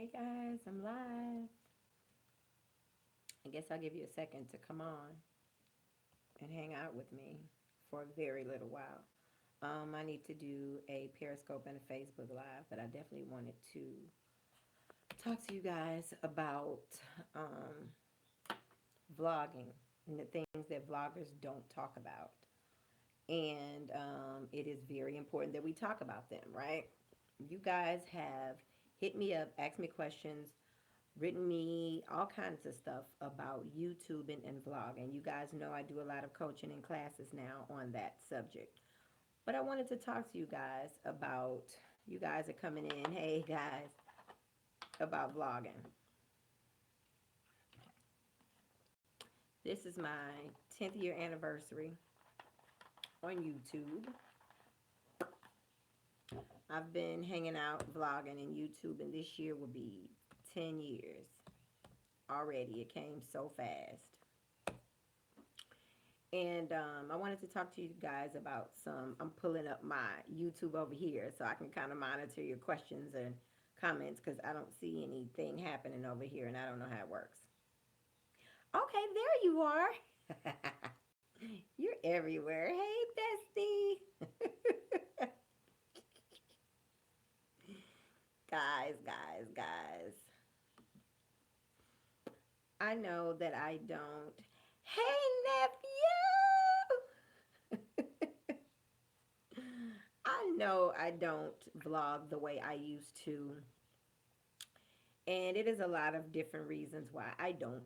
Hey guys, I'm live. I guess I'll give you a second to come on and hang out with me for a very little while. I need to do a Periscope and a Facebook Live, but I definitely wanted to talk to you guys about um, vlogging and the things that vloggers don't talk about. And it is very important that we talk about them, right? You guys have hit me up, asked me questions, written me all kinds of stuff about YouTubing and vlogging. You guys know I do a lot of coaching and classes now on that subject. But I wanted to talk to you guys about, you guys are coming in, hey guys, about vlogging. This is my 10th year anniversary on YouTube. I've been hanging out, vlogging, and YouTube, and this year will be 10 years already. It came so fast. And I wanted to talk to you guys about some. I'm pulling up my YouTube over here so I can kind of monitor your questions and comments because I don't see anything happening over here and I don't know how it works. Okay, there you are. You're everywhere. Hey, bestie. Guys. I know that I don't. Hey, nephew. I know I don't vlog the way I used to. And it is a lot of different reasons why I don't.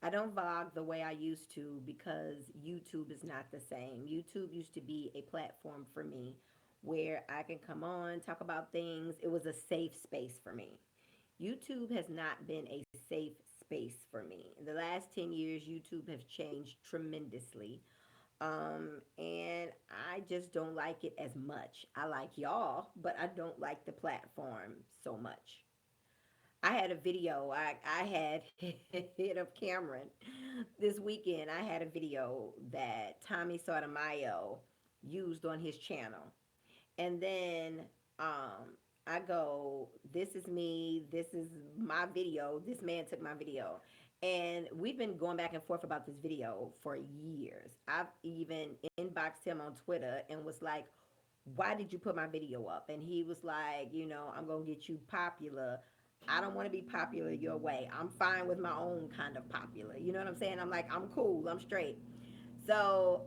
I don't vlog the way I used to because YouTube is not the same. YouTube used to be a platform for me where I can come on, talk about things. It was a safe space for me. YouTube has not been a safe space for me. In the last 10 years, YouTube has changed tremendously. And I just don't like it as much. I like y'all, but I don't like the platform so much. I had a video. I had hit of Cameron this weekend. I had a video that Tommy Sotomayor used on his channel, and then I go, "This is me. This is my video. This man took my video." And we've been going back and forth about this video for years. I've even inboxed him on Twitter and was like, why did you put my video up? And he was like, I'm going to get you popular. I don't want to be popular your way. I'm fine with my own kind of popular. You know what I'm saying? I'm like, I'm cool. I'm straight. So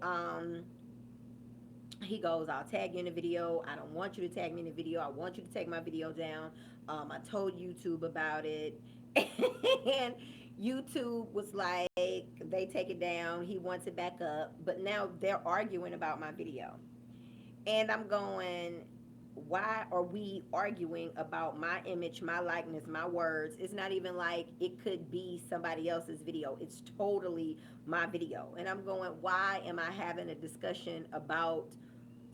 he goes, I'll tag you in the video. I don't want you to tag me in the video. I want you to take my video down. I told YouTube about it. And YouTube was like, they take it down. He wants it back up. But now they're arguing about my video. And I'm going, why are we arguing about my image, my likeness, my words? It's not even like it could be somebody else's video. It's totally my video. And I'm going, why am I having a discussion about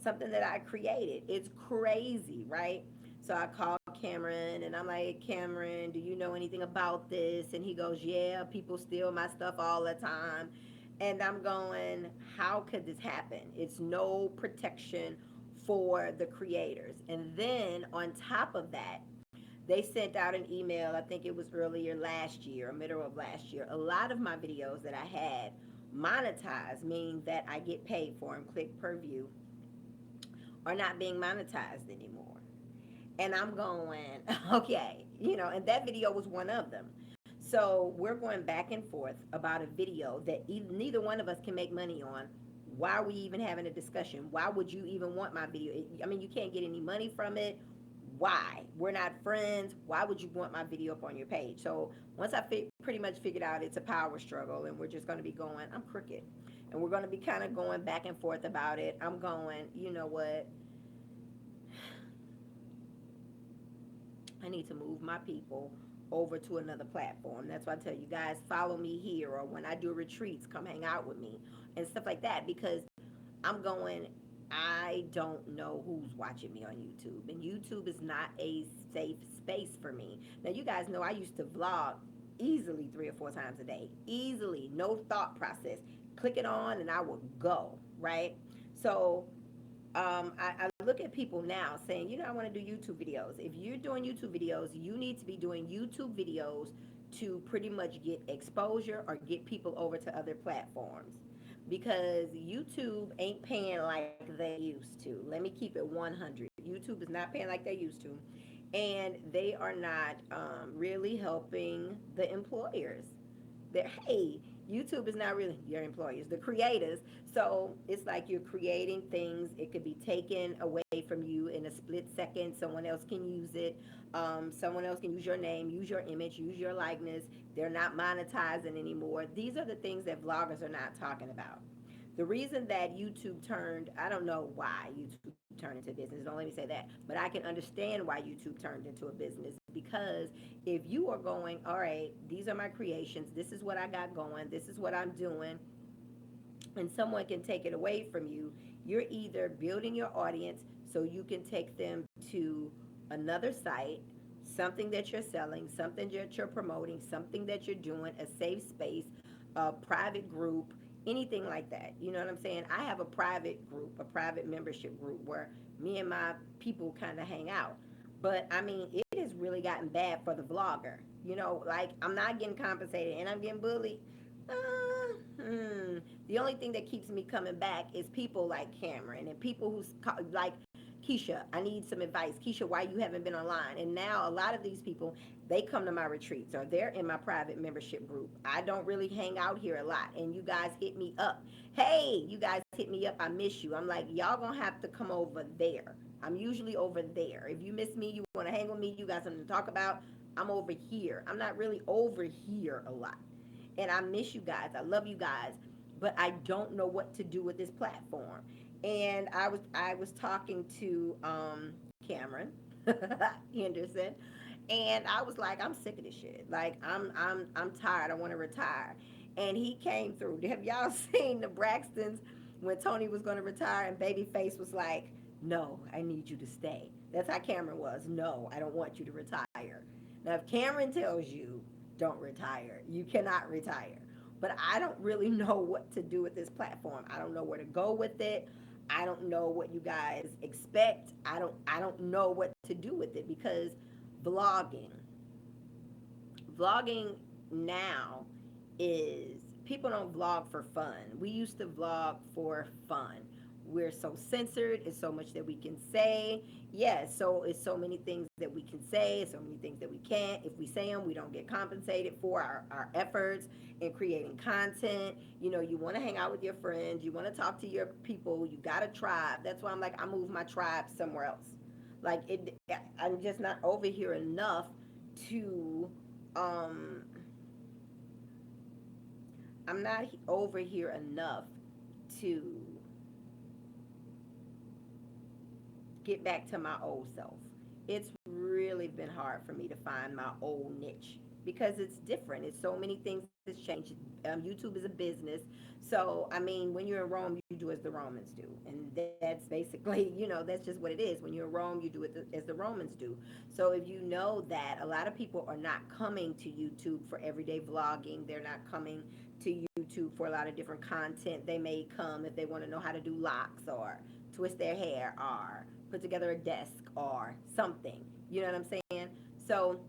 something that I created? It's crazy, right? So I called Cameron and I'm like, Cameron, do you know anything about this? And he goes, yeah, people steal my stuff all the time. And I'm going, how could this happen? It's no protection for the creators. And then on top of that, they sent out an email, I think it was earlier last year, or middle of last year. A lot of my videos that I had monetized, meaning that I get paid for them, click per view, are not being monetized anymore. And I'm going, okay, and that video was one of them. So we're going back and forth about a video that neither one of us can make money on. Why are we even having a discussion? Why would you even want my video? I mean, you can't get any money from it. Why? We're not friends. Why would you want my video up on your page? So once I pretty much figured out it's a power struggle and we're just going to be going, I'm crooked. And we're going to be kind of going back and forth about it. I'm going, you know what? I need to move my people over to another platform. That's why I tell you guys, follow me here, or when I do retreats, come hang out with me and stuff like that, because I'm going, I don't know who's watching me on YouTube. And YouTube is not a safe space for me. Now, you guys know I used to vlog easily 3 or 4 times a day. Easily. No thought process. Click it on and I would go, right? So I look look at people now saying, I want to do YouTube videos. If you're doing YouTube videos, you need to be doing YouTube videos to pretty much get exposure or get people over to other platforms, because YouTube ain't paying like they used to. Let me keep it 100. YouTube is not paying like they used to, and they are not really helping the employers. That, hey, YouTube is not really your employers, the creators. So it's like you're creating things. It could be taken away from you in a split second. Someone else can use it. Someone else can use your name, use your image, use your likeness. They're not monetizing anymore. These are the things that vloggers are not talking about. The reason that YouTube turned, I don't know why YouTube turned into business, don't let me say that, but I can understand why YouTube turned into a business, because if you are going, all right, these are my creations, this is what I got going, this is what I'm doing, and someone can take it away from you, you're either building your audience so you can take them to another site, something that you're selling, something that you're promoting, something that you're doing, a safe space, a private group, anything like that. You know what I'm saying? I have a private group, a private membership group where me and my people kind of hang out. But I mean, it has really gotten bad for the vlogger. Like, I'm not getting compensated and I'm getting bullied. The only thing that keeps me coming back is people like Cameron and people who's like Keisha. I need some advice. Keisha, why you haven't been online? And now a lot of these people, they come to my retreats or they're in my private membership group. I don't really hang out here a lot, and you guys hit me up. Hey, you guys hit me up. I miss you. I'm like, y'all gonna have to come over there. I'm usually over there. If you miss me, you want to hang with me, you got something to talk about, I'm over here. I'm not really over here a lot. And I miss you guys. I love you guys, but I don't know what to do with this platform. And I was talking to Cameron Henderson, and I was like, I'm sick of this shit. Like, I'm tired. I want to retire. And he came through. Have y'all seen the Braxtons when Tony was going to retire and Babyface was like, "No, I need you to stay." That's how Cameron was. "No, I don't want you to retire." Now, if Cameron tells you don't retire, you cannot retire. But I don't really know what to do with this platform. I don't know where to go with it. I don't know what you guys expect. I don't know what to do with it, because vlogging vlogging now is, people don't vlog for fun. We used to vlog for fun. We're so censored. It's so much that we can say. Yes, so it's so many things that we can say, so many things that we can't. If we say them, we don't get compensated for our efforts in creating content. You want to hang out with your friends. You want to talk to your people. You got a tribe. That's why I'm like, I move my tribe somewhere else. Like, I'm just not over here enough to um I'm not over here enough to get back to my old self. It's really been hard for me to find my old niche, because it's different. It's so many things that's changed. YouTube is a business. So, I mean, when you're in Rome, you do as the Romans do. And that's basically, that's just what it is. When you're in Rome, you do it as the Romans do. So, if you know that a lot of people are not coming to YouTube for everyday vlogging, they're not coming to YouTube for a lot of different content. They may come if they want to know how to do locks or twist their hair or put together a desk or something. You know what I'm saying? So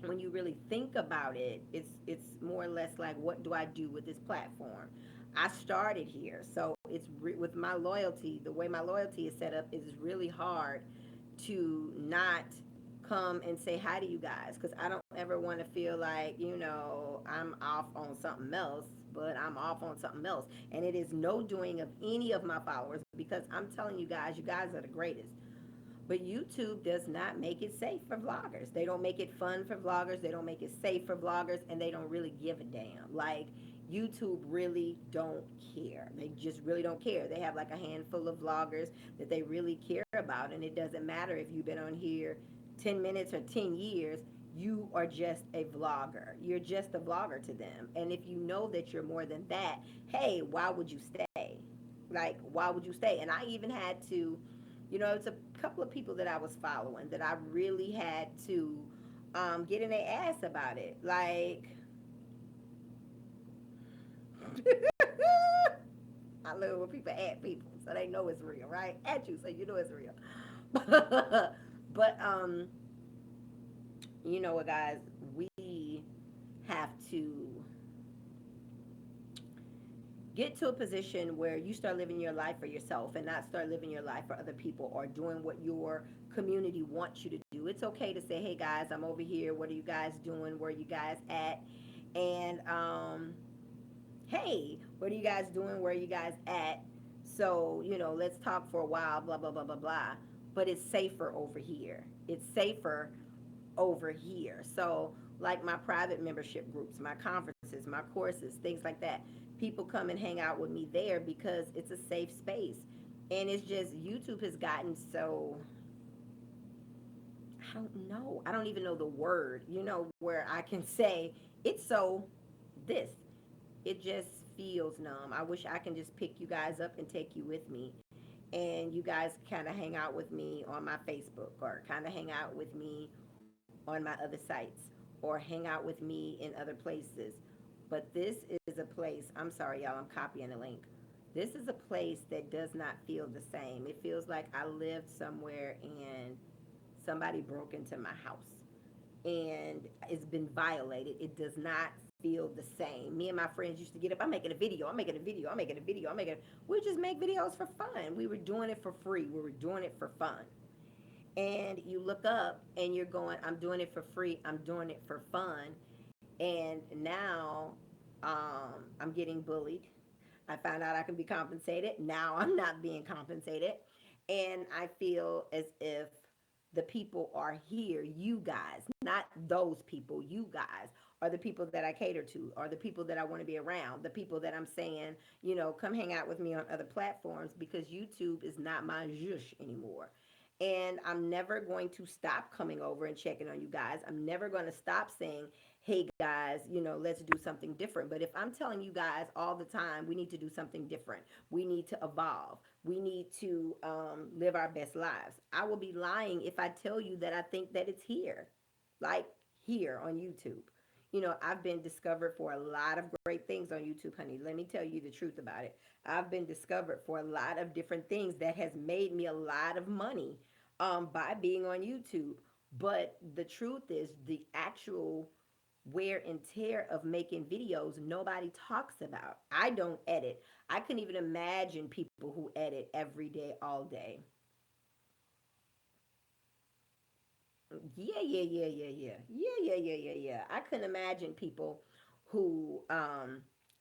when you really think about it, it's more or less like, what do I do with this platform? I started here, so with my loyalty. The way my loyalty is set up is really hard to not come and say hi to you guys, because I don't ever want to feel like, I'm off on something else, but I'm off on something else. And it is no doing of any of my followers, because I'm telling you guys are the greatest. But YouTube does not make it safe for vloggers. They don't make it fun for vloggers. They don't make it safe for vloggers, and they don't really give a damn. Like, YouTube really don't care. They just really don't care. They have like a handful of vloggers that they really care about, and it doesn't matter if you've been on here 10 minutes or 10 years. You are just a vlogger. You're just a vlogger to them. And if you know that you're more than that, hey, why would you stay? Like, why would you stay? And I even had to, it's a couple of people that I was following that I really had to get in their ass about it. Like, I love when people add people. so they know it's real, right? At you, so you know it's real. But you know what, guys, we have to get to a position where you start living your life for yourself and not start living your life for other people or doing what your community wants you to do. It's okay to say, hey guys, I'm over here. What are you guys doing? Where are you guys at? And hey, what are you guys doing? Where are you guys at? So, let's talk for a while, blah, blah, blah, blah, blah. But it's safer over here. It's safer over here. So, like my private membership groups, my conferences, my courses, things like that. People come and hang out with me there because it's a safe space. And it's just YouTube has gotten so, I don't know. I don't even know the word, where I can say it's so this. It just feels numb. I wish I can just pick you guys up and take you with me. And you guys kind of hang out with me on my Facebook or kind of hang out with me on my other sites or hang out with me in other places. But this is a place, I'm sorry, y'all, I'm copying the link. This is a place that does not feel the same. It feels like I lived somewhere and somebody broke into my house and it's been violated. It does not feel the same. Me and my friends used to get up. I'm making a video. I'm making a video. I'm making a video. I'm making. We just make videos for fun. We were doing it for free. We were doing it for fun. And you look up and you're going, I'm doing it for free. I'm doing it for fun. And now I'm getting bullied. I found out I can be compensated. Now I'm not being compensated. And I feel as if the people are here, you guys, not those people, you guys are the people that I cater to, are the people that I want to be around, the people that I'm saying, come hang out with me on other platforms because YouTube is not my zhush anymore. And I'm never going to stop coming over and checking on you guys. I'm never going to stop saying, hey guys, let's do something different. But if I'm telling you guys all the time, we need to do something different, we need to evolve, we need to live our best lives, I will be lying if I tell you that I think that it's here, like here on YouTube. I've been discovered for a lot of great things on YouTube, honey. Let me tell you the truth about it. I've been discovered for a lot of different things that has made me a lot of money by being on YouTube. But the truth is, the actual wear and tear of making videos nobody talks about. I don't edit. I couldn't even imagine people who edit every day, all day. Yeah. I couldn't imagine people who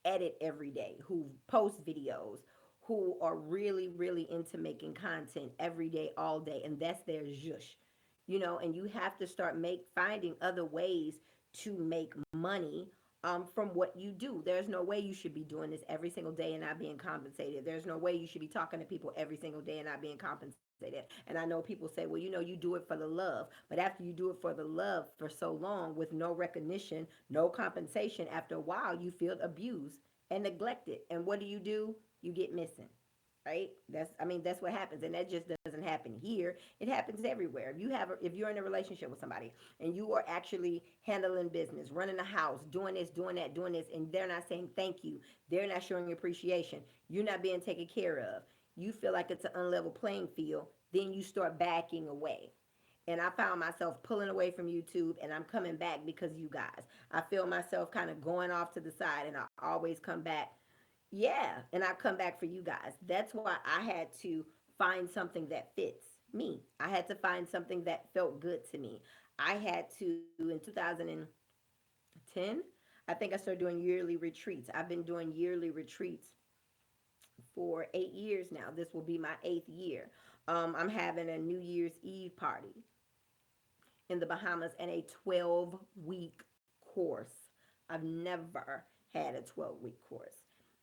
edit every day, who post videos, who are really, really into making content every day, all day, and that's their zhush. And you have to start finding other ways to make money from what you do. There's no way you should be doing this every single day and not being compensated. There's no way you should be talking to people every single day and not being compensated. And I know people say, well, you do it for the love. But after you do it for the love for so long with no recognition, no compensation, after a while you feel abused and neglected. And what do? You get missing, right? That's what happens, and that just doesn't happen here. It happens everywhere. If you're in a relationship with somebody and you are actually handling business, running a house, doing this, doing that, doing this, and they're not saying thank you, they're not showing appreciation, you're not being taken care of, you feel like it's an unlevel playing field, then you start backing away. And I found myself pulling away from YouTube and I'm coming back because you guys. I feel myself kind of going off to the side and I always come back. Yeah, and I come back for you guys. That's why I had to find something that fits me. I had to find something that felt good to me. I had to, in 2010, I think I started doing yearly retreats. I've been doing yearly retreats for 8 years now. This will be my eighth year. I'm having a New Year's Eve party in the Bahamas and a 12-week course. I've never had a 12-week course.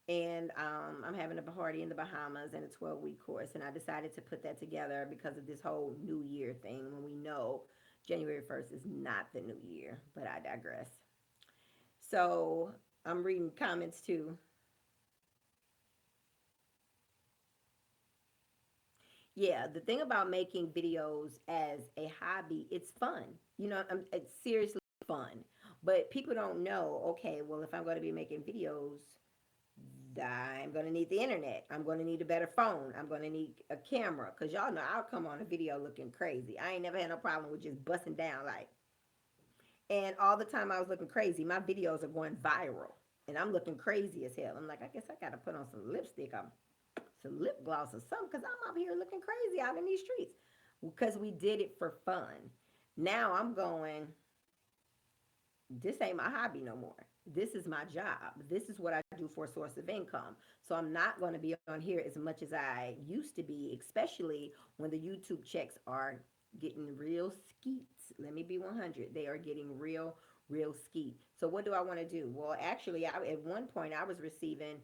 And I'm having a party in the Bahamas and a 12-week course. And I decided to put that together because of this whole New Year thing when we know January 1st is not the New Year. But I digress. So I'm reading comments too. Yeah, the thing about making videos as a hobby, it's fun. It's seriously fun. But people don't know, okay, well, if I'm going to be making videos, I'm going to need the internet. I'm going to need a better phone. I'm going to need a camera. Because y'all know I'll come on a video looking crazy. I ain't never had no problem with just busting down like. And all the time I was looking crazy, my videos are going viral. And I'm looking crazy as hell. I'm like, I guess I got to put on some lipstick, some lip gloss or something. Because I'm out here looking crazy out in these streets. Because we did it for fun. Now I'm going, this ain't my hobby no more. This is my job. This is what I do for a source of income. So I'm not going to be on here as much as I used to be, especially when the YouTube checks are getting real skeet. Let me be 100. They are getting real skeet. So what do I want to do? Well, actually, at one point I was receiving,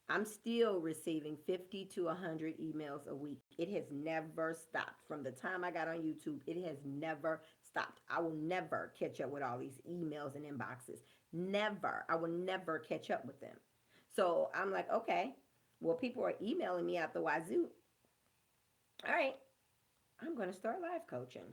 I'm still receiving 50 to 100 emails a week. It has never stopped. From the time I got on YouTube, it has never stopped. I will never catch up with all these emails and inboxes. Never. I will never catch up with them. So I'm like, okay, well, people are emailing me out the wazoo. All right, I'm going to start life coaching.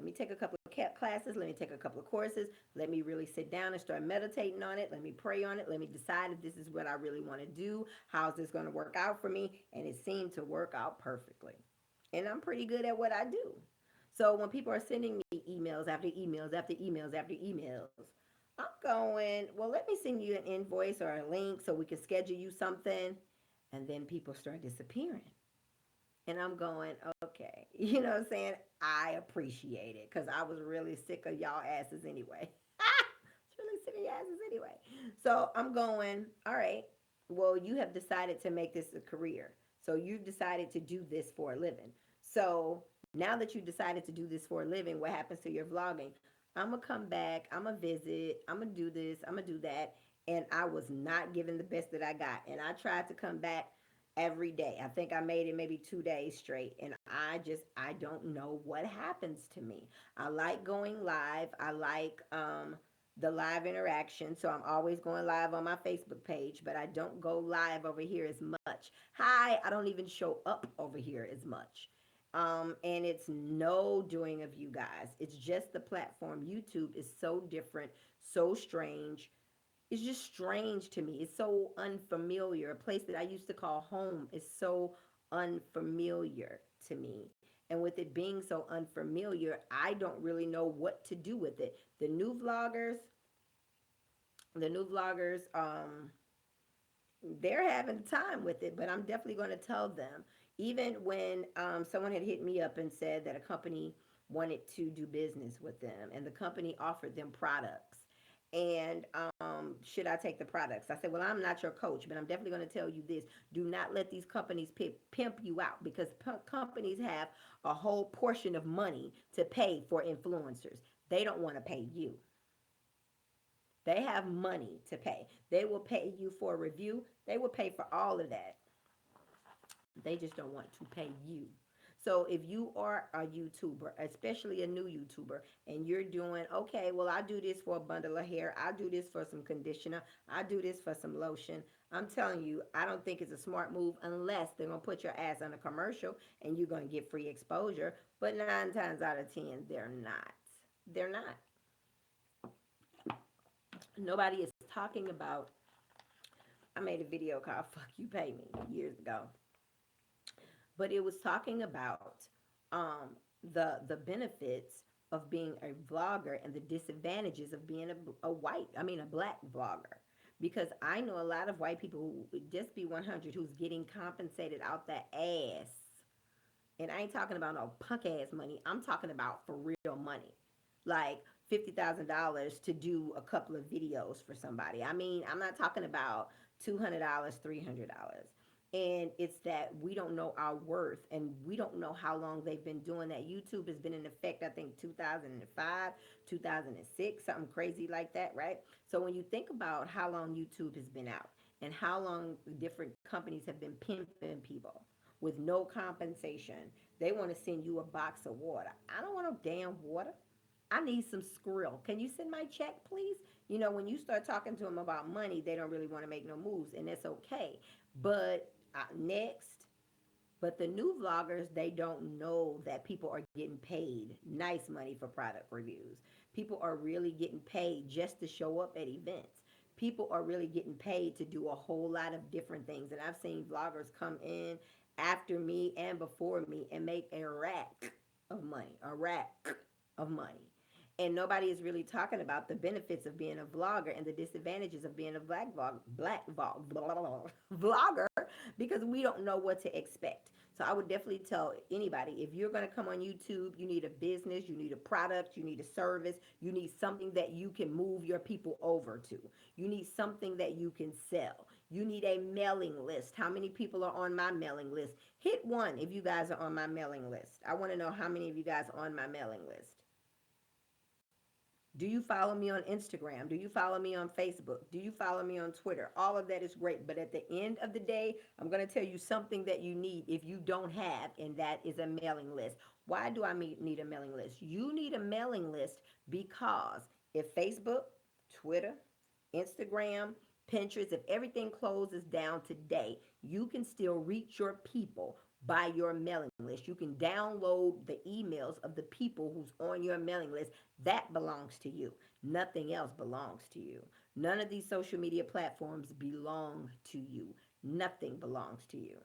Let me take a couple of classes. Let me take a couple of courses. Let me really sit down and start meditating on it. Let me pray on it. Let me decide if this is what I really want to do. How's this going to work out for me? And it seemed to work out perfectly. And I'm pretty good at what I do. So when people are sending me emails after emails after emails after emails, I'm going, well, let me send you an invoice or a link so we can schedule you something. And then people start disappearing. And I'm going, okay, you know what I'm saying? I appreciate it because I was really sick of y'all asses anyway. It's really sick of your asses anyway. So I'm going, all right, well, you have decided to make this a career. So you've decided to do this for a living. So now that you decided to do this for a living, what happens to your vlogging? I'm going to come back. I'm going to visit. I'm going to do this. I'm going to do that. And I was not giving the best that I got. And I tried to come back every day. I think I made it maybe 2 days straight. And I don't know what happens to me. I like going live. I like the live interaction. So I'm always going live on my Facebook page, but I don't go live over here as much. Hi, I don't even show up over here as much. And it's no doing of you guys. It's just the platform. YouTube is so different, so strange. It's just strange to me. It's so unfamiliar. A place that I used to call home is so unfamiliar to me. And with it being so unfamiliar, I don't really know what to do with it. The new vloggers, they're having time with it, but I'm definitely going to tell them. Even when someone had hit me up and said that a company wanted to do business with them, and the company offered them products. And should I take the products? I said, well, I'm not your coach, but I'm definitely going to tell you this. Do not let these companies pimp you out because companies have a whole portion of money to pay for influencers. They don't want to pay you. They have money to pay. They will pay you for a review. They will pay for all of that. They just don't want to pay you. So if you are a YouTuber, especially a new YouTuber, and you're doing, okay, well, I do this for a bundle of hair. I do this for some conditioner. I do this for some lotion. I'm telling you, I don't think it's a smart move unless they're going to put your ass on a commercial and you're going to get free exposure. But 9 times out of 10, they're not. They're not. Nobody is talking about. I made a video called Fuck You Pay Me years ago, but it was talking about um, the benefits of being a vlogger and the disadvantages of being a black vlogger. Because I know a lot of white people who just be 100 who's getting compensated out that ass. And I ain't talking about no punk ass money. I'm talking about for real money. Like $50,000 to do a couple of videos for somebody. I mean, I'm not talking about $200, $300. And it's that we don't know our worth and we don't know how long they've been doing that. YouTube has been in effect, I think, 2005, 2006, something crazy like that, right? So when you think about how long YouTube has been out and how long different companies have been pimping people with no compensation, they want to send you a box of water. I don't want no damn water. I need some skrill. Can you send my check, please? You know, when you start talking to them about money, they don't really want to make no moves, and that's okay. But next, but the new vloggers, they don't know that people are getting paid nice money for product reviews. People are really getting paid just to show up at events. People are really getting paid to do a whole lot of different things. And I've seen vloggers come in after me and before me and make a rack of money, a rack of money. And nobody is really talking about the benefits of being a vlogger and the disadvantages of being a vlogger because we don't know what to expect. So I would definitely tell anybody, if you're going to come on YouTube, you need a business, you need a product, you need a service, you need something that you can move your people over to. You need something that you can sell. You need a mailing list. How many people are on my mailing list? Hit one if you guys are on my mailing list. I want to know how many of you guys are on my mailing list. Do you follow me on Instagram? Do you follow me on Facebook? Do you follow me on Twitter? All of that is great. But at the end of the day, I'm going to tell you something that you need if you don't have, and that is a mailing list. Why do I need a mailing list? You need a mailing list because if Facebook, Twitter, Instagram, Pinterest, if everything closes down today, you can still reach your people by your mailing list. You can download the emails of the people who's on your mailing list. That belongs to you. Nothing else belongs to you. None of these social media platforms belong to you. Nothing belongs to you.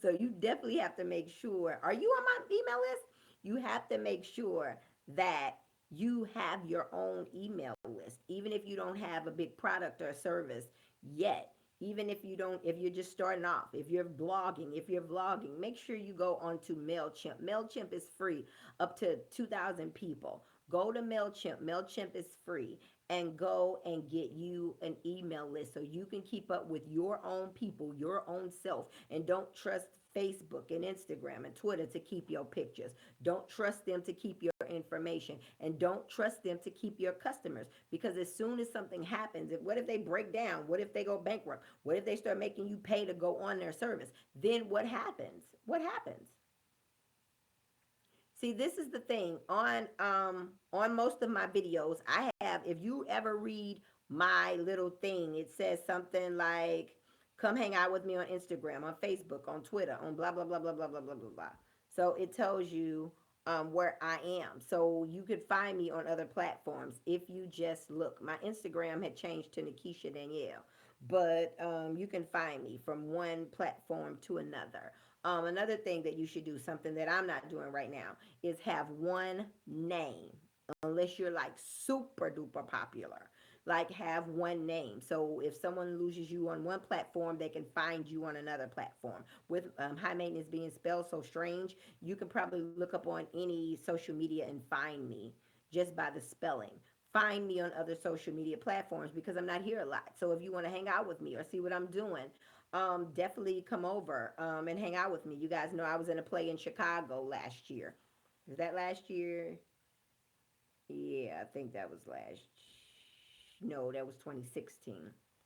So you definitely have to make sure, are you on my email list? You have to make sure that you have your own email list, even if you don't have a big product or service yet. Even if you don't, if you're just starting off, if you're vlogging, make sure you go onto MailChimp. MailChimp is free up to 2,000 people. Go to MailChimp. MailChimp is free, and go and get you an email list so you can keep up with your own people, your own self, and don't trust Facebook and Instagram and Twitter to keep your pictures. Don't trust them to keep your information, and don't trust them to keep your customers, because as soon as something happens, what if they break down? What if they go bankrupt? What if they start making you pay to go on their service? Then what happens? What happens? See, this is the thing. On most of my videos, I have, if you ever read my little thing, it says something like, come hang out with me on Instagram, on Facebook, on Twitter, on blah blah blah blah blah blah blah blah blah. So it tells you where I am. So you could find me on other platforms if you just look. My Instagram had changed to Nikisha Danielle, but you can find me from one platform to another. Another thing that you should do, something that I'm not doing right now, is have one name, unless you're like super duper popular. Like, have one name. So if someone loses you on one platform, they can find you on another platform. With high maintenance being spelled so strange, you can probably look up on any social media and find me just by the spelling. Find me on other social media platforms because I'm not here a lot. So if you want to hang out with me or see what I'm doing, definitely come over and hang out with me. You guys know I was in a play in Chicago last year. Is that last year? Yeah, I think that was last. No, that was 2016.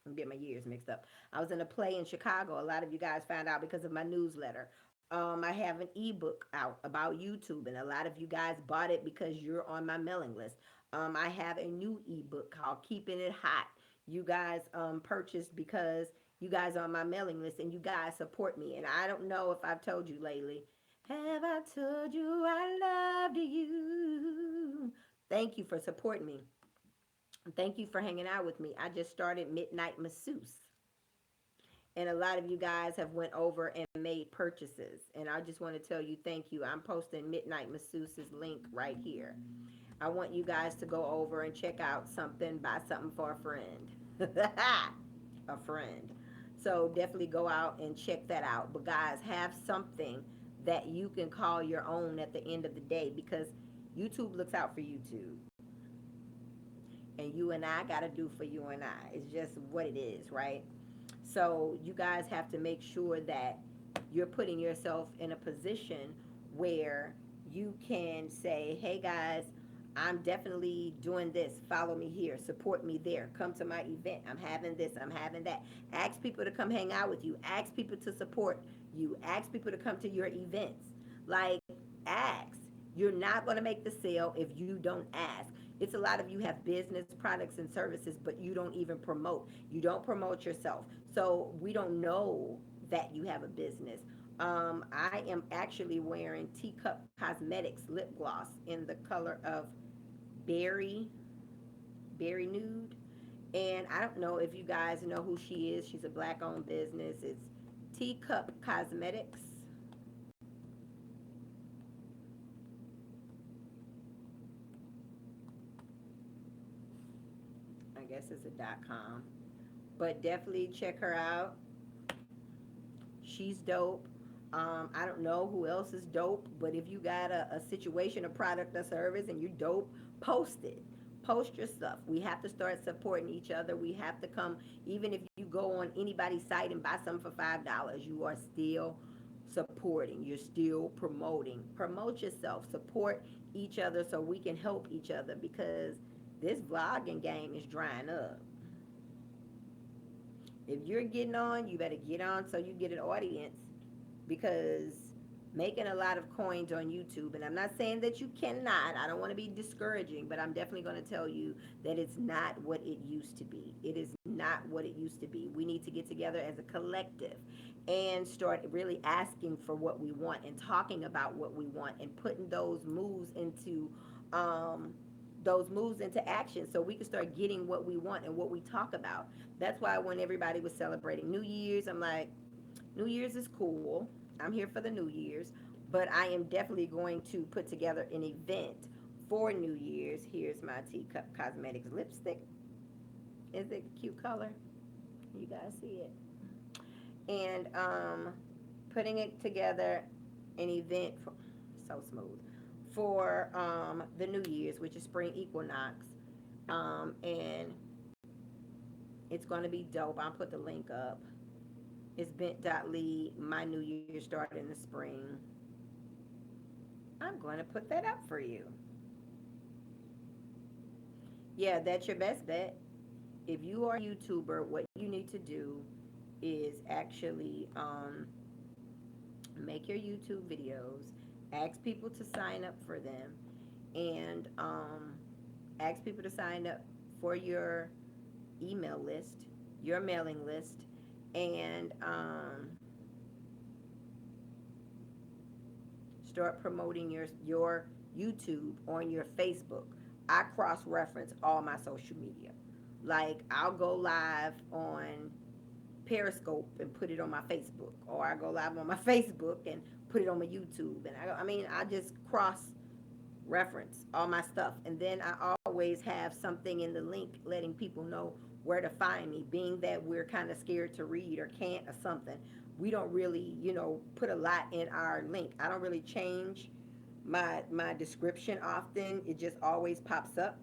I'm getting my years mixed up. I was in a play in Chicago. A lot of you guys found out because of my newsletter. I have an ebook out about YouTube, and a lot of you guys bought it because you're on my mailing list. I have a new ebook called Keeping It Hot. You guys purchased because you guys are on my mailing list and you guys support me. And I don't know if I've told you lately. Have I told you I loved you? Thank you for supporting me. Thank you for hanging out with me. I just started Midnight Masseuse, and a lot of you guys have went over and made purchases, and I just want to tell you thank you. I'm posting Midnight Masseuse's link right here. I want you guys to go over and check out something, buy something for a friend. A friend. So definitely go out and check that out. But guys, have something that you can call your own at the end of the day, because YouTube looks out for YouTube. And you and I got to do for you and I. It's just what it is, right? So you guys have to make sure that you're putting yourself in a position where you can say, hey guys, I'm definitely doing this. Follow me here. Support me there. Come to my event. I'm having this. I'm having that. Ask people to come hang out with you. Ask people to support you. Ask people to come to your events. Like, ask. You're not going to make the sale if you don't ask. It's a lot of you have business products and services, but you don't even promote. You don't promote yourself. So we don't know that you have a business. I am actually wearing Teacup Cosmetics lip gloss in the color of Berry, Berry Nude. And I don't know if you guys know who she is. She's a black owned business. It's Teacup Cosmetics. I guess it's a .com. But definitely check her out. She's dope. I don't know who else is dope, but if you got a situation, a product, or service, and you dope, post it. Post your stuff. We have to start supporting each other. We have to come, even if you go on anybody's site and buy something for $5, you are still supporting. You're still promoting. Promote yourself. Support each other so we can help each other because this vlogging game is drying up. If you're getting on, you better get on so you get an audience because making a lot of coins on YouTube, and I'm not saying that you cannot, I don't want to be discouraging, but I'm definitely going to tell you that it's not what it used to be. It is not what it used to be. We need to get together as a collective and start really asking for what we want and talking about what we want and putting um, those moves into action so we can start getting what we want and what we talk about. That's why when everybody was celebrating New Year's, I'm like, New Year's is cool. I'm here for the New Year's, but I am definitely going to put together an event for New Year's. Here's my Teacup Cosmetics lipstick. Is it a cute color? You guys see it? And putting it together an event for, so smooth for the New Year's, which is spring equinox, and it's going to be dope. I'll put the link up. It's bent.ly. My New Year started in the spring. I'm going to put that up for you. Yeah, that's your best bet. If you are a YouTuber, what you need to do is actually make your YouTube videos, ask people to sign up for them, and ask people to sign up for your email list, your mailing list, and start promoting your YouTube on your Facebook. I cross reference all my social media. Like I'll go live on Periscope and put it on my Facebook, or I go live on my Facebook and put it on my YouTube. And I mean, I just cross reference all my stuff. And then I always have something in the link letting people know where to find me, being that we're kind of scared to read or can't or something. We don't really, put a lot in our link. I don't really change my description often. It just always pops up.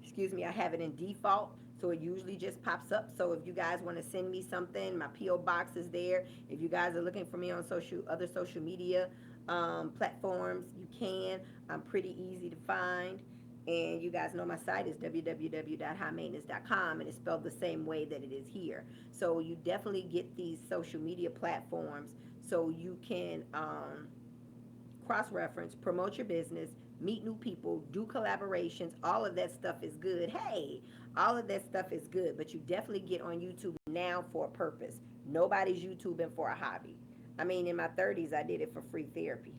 Excuse me, I have it in default, so it usually just pops up. So if you guys want to send me something, my PO box is there. If you guys are looking for me on other social media platforms, you can. I'm pretty easy to find. And you guys know my site is www.highmaintenance.com, and it's spelled the same way that it is here. So you definitely get these social media platforms so you can cross reference, promote your business, meet new people, do collaborations. All of that stuff is good. Hey, all of that stuff is good, but you definitely get on YouTube now for a purpose. Nobody's YouTubing for a hobby. I mean, in my 30s, I did it for free therapy.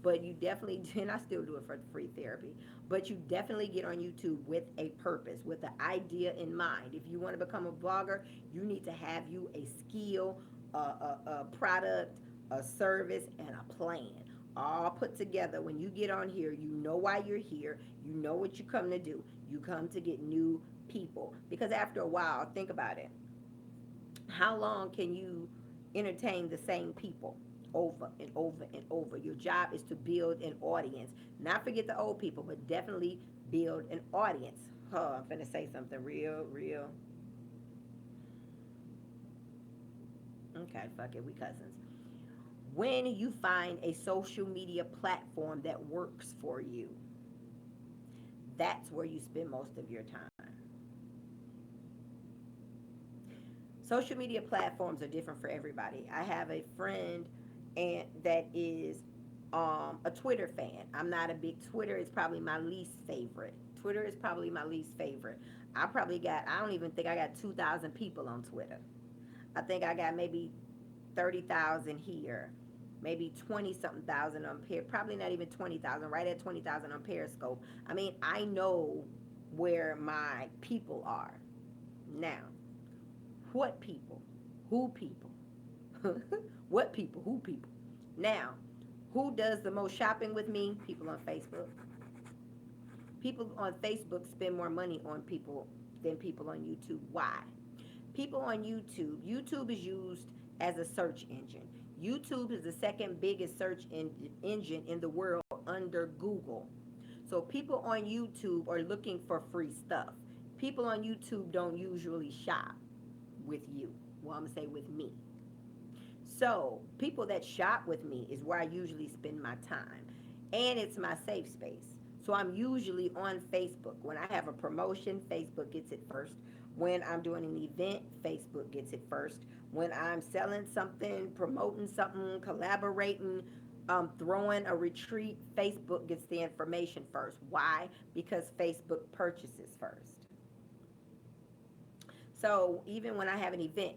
But you definitely, and I still do it for free therapy, but you definitely get on YouTube with a purpose, with an idea in mind. If you want to become a vlogger, you need to have you a skill, a product, a service, and a plan all put together. When you get on here, you know why you're here. You know what you come to do. You come to get new people. Because after a while, think about it. How long can you entertain the same people over and over and over? Your job is to build an audience. Not forget the old people, but definitely build an audience. I'm finna say something real. Okay, fuck it, we cousins. When you find a social media platform that works for you, that's where you spend most of your time. Social media platforms are different for everybody. I have a friend and that is a Twitter fan. I'm not a big Twitter. It's probably my least favorite. Twitter is probably my least favorite. I don't even think I got 2,000 people on Twitter. I think I got maybe 30,000 here. maybe 20 something thousand on probably not even 20,000, right at 20,000 on Periscope. I mean, I know where my people are. Now, what people? Who people? What people? Who people? Now, who does the most shopping with me? People on Facebook. People on Facebook spend more money on people than people on YouTube. Why? People on YouTube is used as a search engine. YouTube is the second biggest engine in the world under Google. So people on YouTube are looking for free stuff. People on YouTube don't usually shop with you. Well, I'm going to say with me. So, people that shop with me is where I usually spend my time. And it's my safe space. So, I'm usually on Facebook. When I have a promotion, Facebook gets it first. When I'm doing an event, Facebook gets it first. When I'm selling something, promoting something, collaborating, throwing a retreat, Facebook gets the information first. Why? Because Facebook purchases first. So even when I have an event,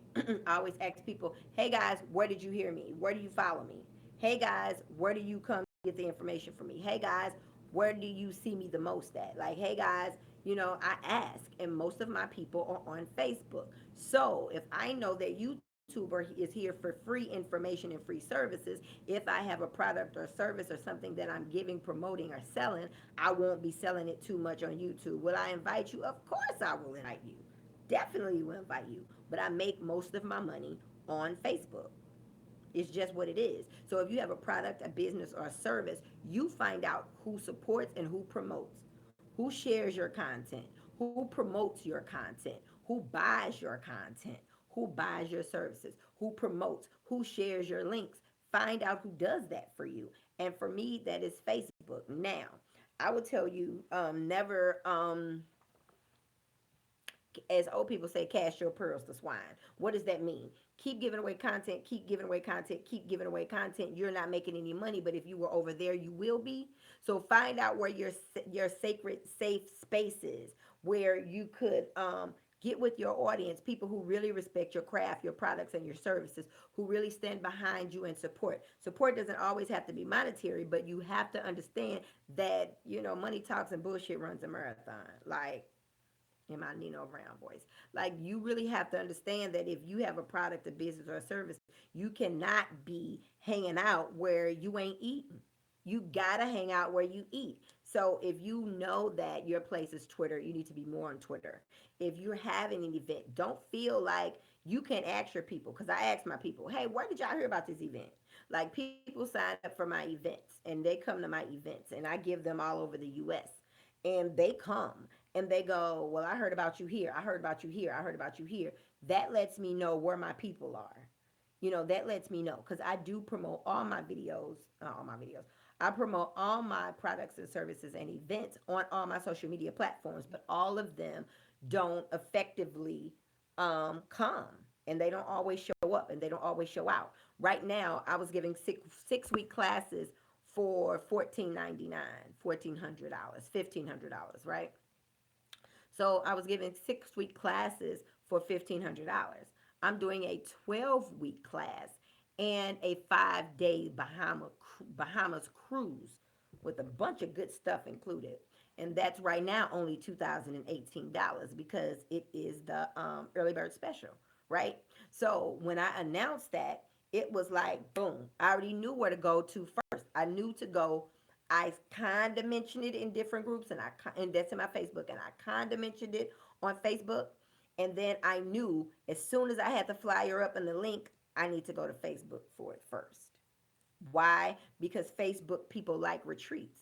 I always ask people, hey guys, where did you hear me? Where do you follow me? Hey guys, where do you come get the information from me? Hey guys, where do you see me the most at? Like, hey guys, I ask, and most of my people are on Facebook. So if I know that YouTuber is here for free information and free services, if I have a product or service or something that I'm giving, promoting, or selling, I won't be selling it too much on YouTube. Will I invite you? Of course I will invite you. Definitely will invite you. But I make most of my money on Facebook. It's just what it is. So if you have a product, a business, or a service, you find out who supports and who promotes, who shares your content, who promotes your content, who buys your content, who buys your services, who promotes, who shares your links. Find out who does that for you. And for me, that is Facebook. Now, I would tell you, never as old people say, cast your pearls to swine. What does that mean? Keep giving away content, keep giving away content, keep giving away content. You're not making any money, but if you were over there, you will be. So find out where your sacred safe space is, where you could get with your audience, people who really respect your craft, your products, and your services, who really stand behind you and support. Support doesn't always have to be monetary, but you have to understand that money talks and bullshit runs a marathon. Like in my Nino Brown voice. Like you really have to understand that if you have a product, a business, or a service, you cannot be hanging out where you ain't eating. You gotta hang out where you eat. So if you know that your place is Twitter, you need to be more on Twitter. If you're having an event, don't feel like you can ask your people. Because I ask my people, hey, where did y'all hear about this event? Like people sign up for my events and they come to my events and I give them all over the US. And they come and they go, well, I heard about you here. I heard about you here. I heard about you here. That lets me know where my people are. That lets me know because I do promote all my videos. I promote all my products and services and events on all my social media platforms, but all of them don't effectively come and they don't always show up and they don't always show out. Right now, I was giving six week classes for $14.99, $1,400, $1,500, right? So I was giving 6 week classes for $1,500. I'm doing a 12-week class and a 5 day Bahamas cruise with a bunch of good stuff included. And that's right now only $2,018 because it is the early bird special, right? So when I announced that, it was like boom. I already knew where to go to first. I knew to go. I kind of mentioned it in different groups, and that's in my Facebook, and I kind of mentioned it on Facebook, and then I knew as soon as I had the flyer up and the link, I need to go to Facebook for it first. Why? Because Facebook people like retreats.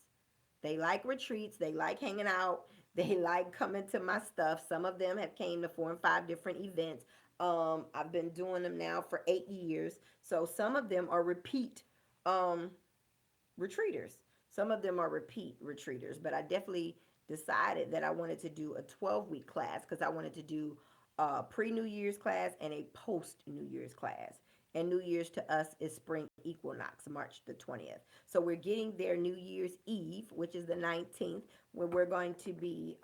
They like retreats. They like hanging out. They like coming to my stuff. Some of them have came to 4 and 5 different events. I've been doing them now for 8 years. So some of them are repeat um, retreaters. Some of them are repeat retreaters, but I definitely decided that I wanted to do a 12-week class because I wanted to do a pre New Year's class and a post New Year's class. And New Year's to us is spring equinox, March the 20th. So we're getting there New Year's Eve, which is the 19th, where we're going to be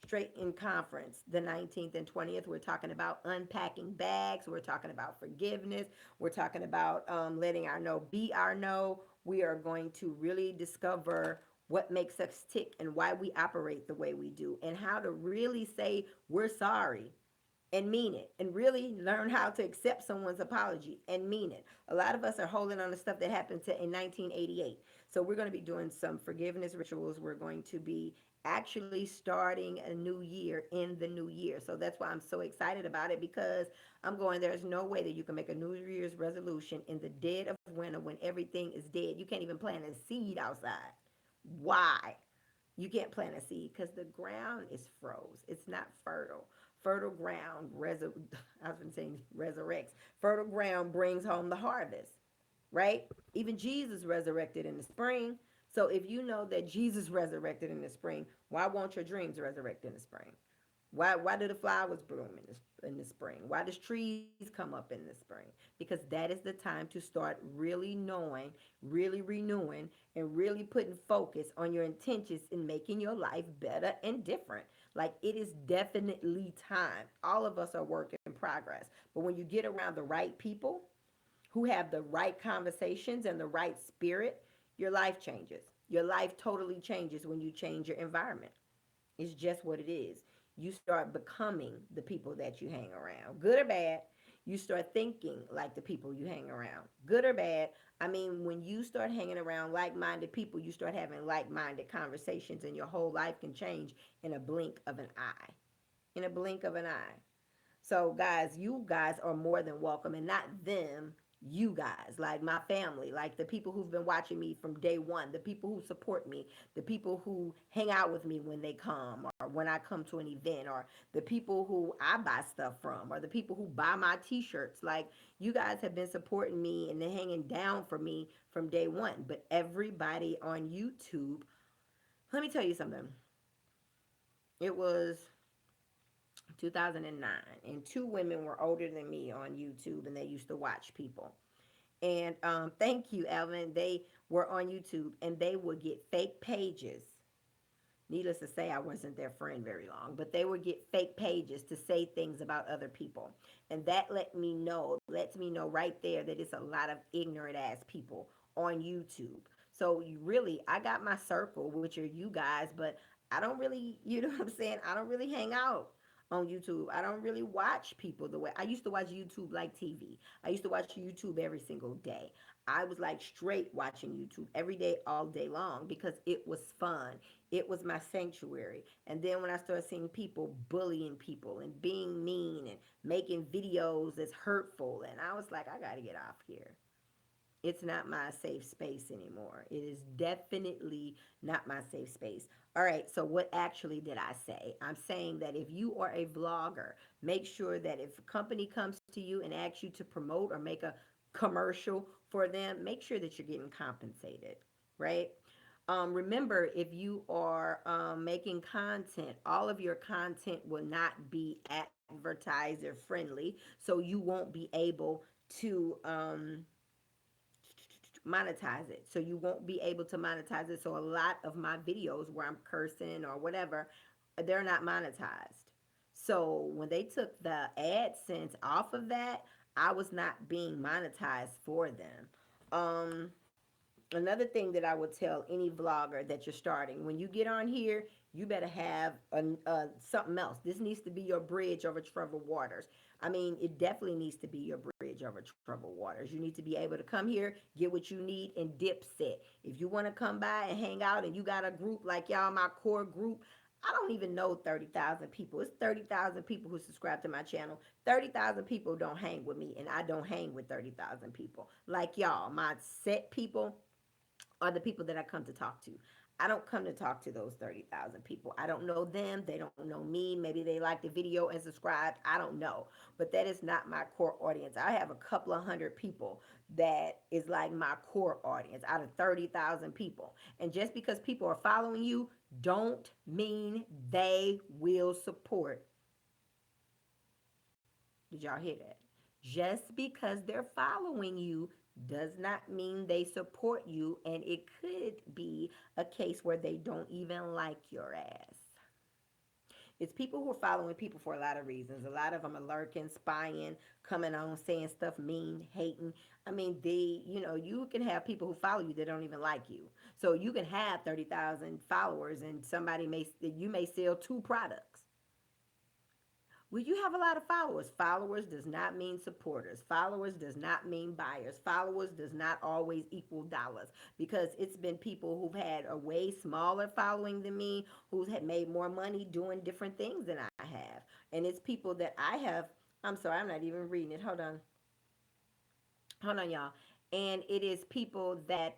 straight in conference the 19th and 20th. We're talking about unpacking bags. We're talking about forgiveness. We're talking about letting our no be our no. We are going to really discover what makes us tick and why we operate the way we do, and how to really say we're sorry and mean it, and really learn how to accept someone's apology and mean it. A lot of us are holding on to stuff that happened in 1988. So we're going to be doing some forgiveness rituals. We're going to be actually starting a new year in the new year. So that's why I'm so excited about it, because I'm going, there's no way that you can make a New Year's resolution in the dead of winter when everything is dead. You can't even plant a seed outside. Why? You can't plant a seed because the ground is froze. It's not fertile. Fertile ground, I was been saying resurrects. Fertile ground brings home the harvest, right? Even Jesus resurrected in the spring. So if you know that Jesus resurrected in the spring, why won't your dreams resurrect in the spring? Why do the flowers bloom in the spring? Why does trees come up in the spring? Because that is the time to start really knowing, really renewing, and really putting focus on your intentions in making your life better and different. Like, it is definitely time. All of us are work in progress. But when you get around the right people who have the right conversations and the right spirit, your life changes. Your life totally changes when you change your environment. It's just what it is. You start becoming the people that you hang around, good or bad. You start thinking like the people you hang around, good or bad. I mean, when you start hanging around like minded people, you start having like minded conversations, and your whole life can change in a blink of an eye. In a blink of an eye. So, guys, you guys are more than welcome, and not them, you guys, like my family, like the people who've been watching me from day one, the people who support me, the people who hang out with me when they come, or when I come to an event, or the people who I buy stuff from, or the people who buy my t shirts. Like, you guys have been supporting me and then hanging down for me from day one. But everybody on YouTube, let me tell you something. It was 2009, and two women were older than me on YouTube, and they used to watch people. And thank you, Alvin. They were on YouTube, and they would get fake pages. Needless to say, I wasn't their friend very long, but they would get fake pages to say things about other people. And that lets me know right there that it's a lot of ignorant ass people on YouTube. So you really, I got my circle, which are you guys, but I don't really, you know what I'm saying? I don't really hang out on YouTube. I don't really watch people the way I used to watch YouTube like TV. I used to watch YouTube every single day. I was like straight watching YouTube every day, all day long, because it was fun. It was my sanctuary. And then when I started seeing people bullying people and being mean and making videos that's hurtful, and I was like, I got to get off here. It's not my safe space anymore. It is definitely not my safe space. All right, so what actually did I say? I'm saying that if you are a vlogger, make sure that if a company comes to you and asks you to promote or make a commercial for them, make sure that you're getting compensated, right? Remember, if you are making content, all of your content will not be advertiser friendly, so you won't be able to monetize it. So you won't be able to monetize it. So a lot of my videos where I'm cursing or whatever, they're not monetized. So when they took the AdSense off of that, I was not being monetized for them. Um, Another thing that I would tell any vlogger that you're starting, when you get on here, you better have something else. This needs to be your bridge over troubled waters. I mean, it definitely needs to be your bridge over troubled waters. You need to be able to come here, get what you need, and dip set. If you want to come by and hang out and you got a group like y'all, my core group, I don't even know 30,000 people. It's 30,000 people who subscribe to my channel. 30,000 people don't hang with me, and I don't hang with 30,000 people. Like y'all, my set people are the people that I come to talk to. I don't come to talk to those 30,000 people. I don't know them. They don't know me. Maybe they like the video and subscribed. I don't know. But that is not my core audience. I have a couple of hundred people that is like my core audience out of 30,000 people. And just because people are following you, don't mean they will support. Did y'all hear that? Just because they're following you does not mean they support you, and it could be a case where they don't even like your ass. It's people who are following people for a lot of reasons. A lot of them are lurking, spying, coming on, saying stuff mean, hating. I mean, you can have people who follow you that don't even like you. So you can have 30,000 followers and you may sell two products. Well, you have a lot of followers. Followers does not mean supporters. Followers does not mean buyers. Followers does not always equal dollars because it's been people who've had a way smaller following than me, who's had made more money doing different things than I have. And it's people that I have. I'm sorry, I'm not even reading it. Hold on, y'all. And it is people that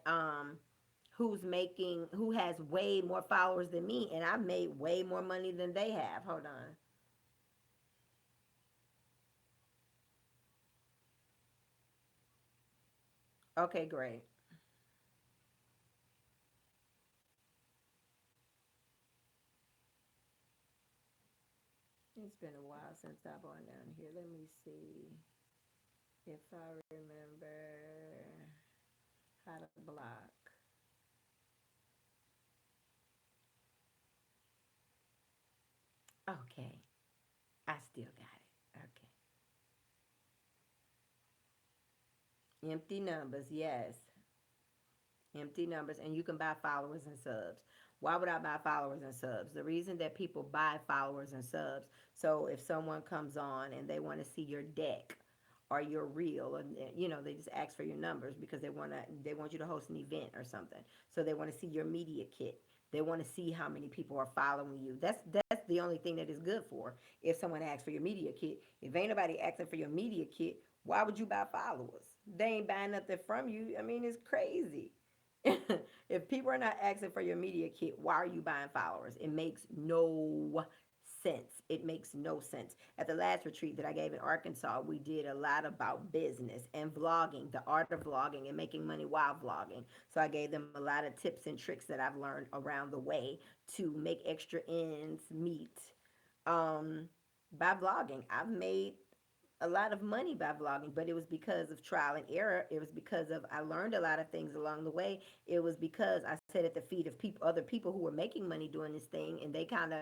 who has way more followers than me, and I've made way more money than they have. Hold on. Okay, great. It's been a while since I've gone down here. Let me see if I remember how to block. Okay, I still got it. Okay. Empty numbers, yes. Empty numbers, and you can buy followers and subs. Why would I buy followers and subs? The reason that people buy followers and subs, so if someone comes on and they want to see your deck or your reel, and they just ask for your numbers because they want you to host an event or something. So they want to see your media kit. They want to see how many people are following you. That's the only thing that is good for if someone asks for your media kit. If ain't nobody asking for your media kit, why would you buy followers? They ain't buying nothing from you. I mean, it's crazy. If people are not asking for your media kit, why are you buying followers? It makes no sense. It makes no sense. At the last retreat that I gave in Arkansas, we did a lot about business and vlogging, the art of vlogging and making money while vlogging. So I gave them a lot of tips and tricks that I've learned around the way to make extra ends meet um, by vlogging. I've made a lot of money by vlogging, but it was because of trial and error. It was because of I learned a lot of things along the way. It was because I sat at the feet of other people who were making money doing this thing, and they kind of,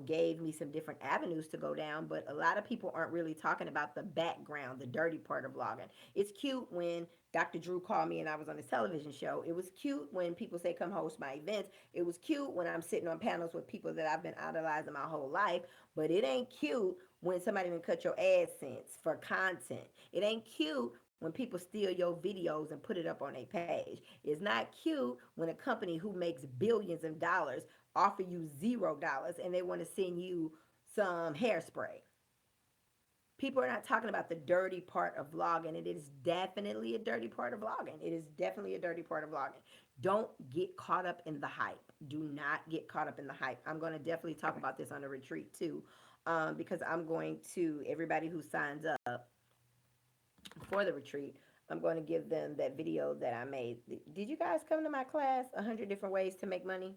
gave me some different avenues to go down. But a lot of people aren't really talking about the background, the dirty part of vlogging. It's cute when Dr. Drew called me and I was on his television show. It was cute when people say come host my events. It was cute when I'm sitting on panels with people that I've been idolizing my whole life. But it ain't cute when somebody done cut your AdSense for content. It ain't cute when people steal your videos and put it up on their page. It's not cute when a company who makes billions of dollars offer you $0 and they want to send you some hairspray. People are not talking about the dirty part of vlogging. It is definitely a dirty part of vlogging. It is definitely a dirty part of vlogging. Don't get caught up in the hype. Do not get caught up in the hype. I'm going to definitely talk about this on the retreat too, because I'm going to, everybody who signs up for the retreat, I'm going to give them that video that I made. Did you guys come to my class, 100 different ways to make money